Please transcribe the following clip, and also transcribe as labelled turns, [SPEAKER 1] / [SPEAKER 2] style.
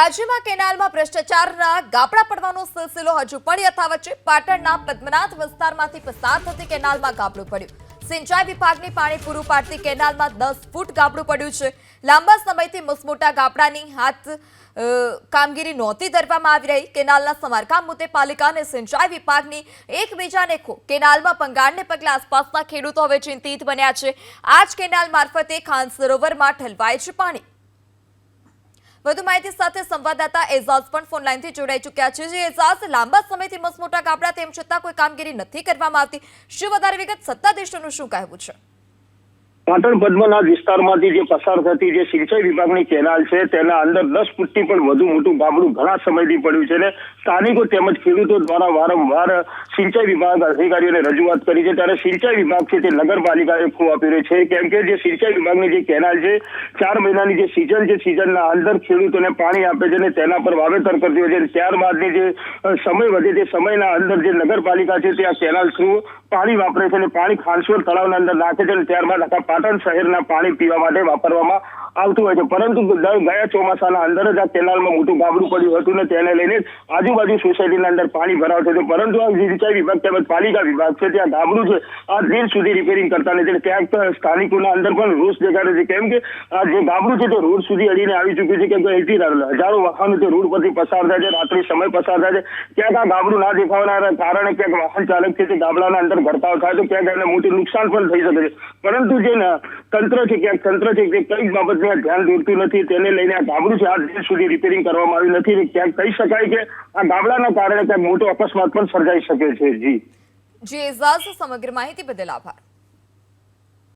[SPEAKER 1] રાજ્યમાં કેનાલમાં ભ્રષ્ટાચારના ગાબડા પડવાનો સિલસિલો હજુ પણ યથાવત છે। પાટણના પદ્મનાથ વિસ્તારમાંથી પસાર થતી કેનાલમાં ગાબડું પડ્યું। સિંચાઈ વિભાગની પાણી પૂરું પાડતી કેનાલમાં 10 ફૂટ ગાબડું પડ્યું છે। લાંબા સમયથી મુસમોટા ગાબડાની હાથ કામગીરી નહોતી ધરવામાં આવી રહી। કેનાલના સમારકામ મુદ્દે પાલિકા અને સિંચાઈ વિભાગની એકબીજાને કેનાલમાં ભંગાણને પગલે આસપાસના ખેડૂતો હવે ચિંતિત બન્યા છે। આ જ કેનાલ મારફતે ખાન સરોવરમાં ઠલવાય છે પાણી। વધુ માહિતી સાથે સંવાદદાતા એઝાઝ પણ ફોન લાઈનથી જોડાઈ ચૂક્યા છે। જે એઝાઝ, લાંબા સમયથી મસમોટા ગાબડા તેમ છતાં કોઈ કામગીરી નથી કરવામાં આવતી, શું વધારે વિગત સત્તાધીશોનું શું કહેવું છે?
[SPEAKER 2] પાટણ પદ્મનાથ વિસ્તારમાંથી જે પસાર થતી જે સિંચાઈ વિભાગની કેનાલ છે તેના અંદર 10 ફૂટથી પણ વધુ મોટું ગાબડું ઘણા સમયથી પડ્યું છે અને સ્થાનિકો તેમજ ખેડૂતો દ્વારા વારંવાર સિંચાઈ વિભાગ અધિકારીઓને રજૂઆત કરી છે। ત્યારે સિંચાઈ વિભાગ છે તે નગરપાલિકાએ ખો આપી રહ્યો છે, કેમ કે જે સિંચાઈ વિભાગની જે કેનાલ છે 4 મહિનાની જે સિઝન છે, સિઝનના અંદર ખેડૂતોને પાણી આપે છે અને તેના પર વાવેતર કરતી હોય છે। ત્યારબાદની જે સમય વધે તે સમયના અંદર જે નગરપાલિકા છે તે આ કેનાલ થ્રુ પાણી વાપરે છે અને પાણી ખાનસોર તળાવના અંદર નાખે છે અને ત્યારબાદ આખા પાટણ શહેરના પાણી પીવા માટે વાપરવામાં આવતું હોય છે। પરંતુ ગયા ચોમાસાના અંદર જ આ કેનાલમાં મોટું ગાબડું પડ્યું હતું ને તેને લઈને આજુબાજુ સોસાયટીના અંદર પાણી ભરાવતું હતું, પરંતુ આ સિંચાઈ વિભાગ તેમજ પાલિકા વિભાગ છે ત્યાં ગાબડું છે આ દિન સુધી રિપેરિંગ કરતા નથી। ક્યાંક સ્થાનિકોના અંદર પણ રોષ દેખાડે છે, કેમ કે આ જે ગાબડું છે તે રોડ સુધી અડીને આવી ચૂક્યું છે, કેમ કે અહીંથી હજારો વાહનો તે રોડ પરથી પસાર થાય છે, રાત્રિ સમય પસાર થાય છે। ક્યાંક આ ગાબડું ના દેખાવાના કારણે ક્યાંક વાહન ચાલક છે તે ગાબડાના અંદર ગરકાવ થાય તો ક્યાંક એને મોટું નુકસાન પણ થઈ શકે છે। પરંતુ જે તંત્ર છે ક્યાંક તંત્ર છે તે કઈ બાબતને ધ્યાન દોરતું નથી, તેને લઈને આ ગાબડું છે આ દિન સુધી રિપેરિંગ કરવામાં આવ્યું નથી। ક્યાંક કહી શકાય કે આ ગાબડાના કારણે ક્યાંક મોટો અકસ્માત પણ સર્જાઈ શકે છે। જી
[SPEAKER 1] એઝાઝ, સમગ્ર માહિતી બદલ આભાર।